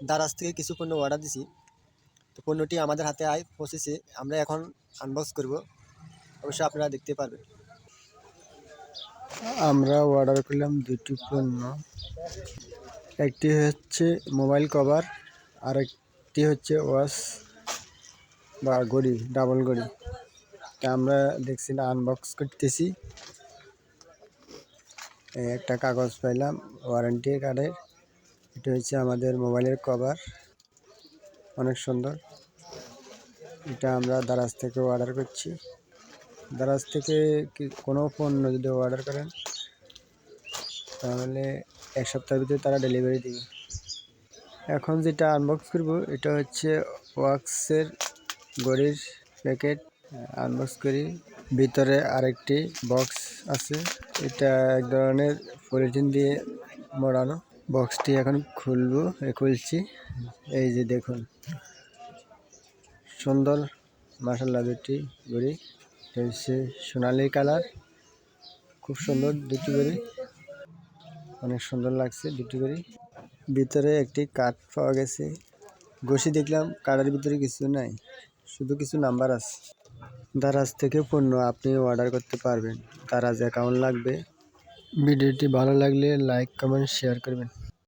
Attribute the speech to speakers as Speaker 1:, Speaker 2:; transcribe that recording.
Speaker 1: দারাজ থেকে কিছু পণ্য অর্ডার দিছি। তো পণ্যটি আমাদের হাতে পৌঁছেছে, আমরা এখন আনবক্স করব। অবশ্যই আপনারা দেখতে পারবেন।
Speaker 2: আমরা অর্ডার করলাম দুটি পণ্য, একটি হচ্ছে মোবাইল কভার আর একটি হচ্ছে ওয়াচ বা ঘড়ি, ডাবল ঘড়ি। তা আমরা দেখছি না, আনবক্স করতেছি। একটা কাগজ পাইলাম ওয়ারেন্টি কার্ডের। এটা হচ্ছে আমাদের মোবাইলের কভার, অনেক সুন্দর। এটা আমরা দারাজ থেকে অর্ডার করছি। দারাজ থেকে কোনো পণ্য যদি অর্ডার করেন তাহলে এক সপ্তাহের ভিতরে তারা ডেলিভারি দিবে। এখন যেটা আনবক্স করব এটা হচ্ছে ওয়াক্সের ঘড়ির প্যাকেট। আনবক্স করি, ভিতরে আরেকটি বক্স আছে। এটা এক ধরনের পলিথিন দিয়ে মোড়ানো। বক্সটি এখন খুলছি। এই যে দেখুন, সুন্দর মাশাআল্লাহ দুটি ঘড়ি। এটা হচ্ছে সোনালি কালার, খুব সুন্দর দুটি ঘড়ি, অনেক সুন্দর লাগছে দুটি ঘড়ি। ভিতরে একটি কার্ড পাওয়া গেছে। ঘষি দেখলাম কার্ডের ভিতরে কিছু নাই, শুধু কিছু নাম্বার আছে। দারাজ থেকে পণ্য আপনি অর্ডার করতে পারবেন। দারাজ অ্যাকাউন্ট লাগবে। ভিডিওটি ভালো লাগলে লাইক, কমেন্ট, শেয়ার করবেন।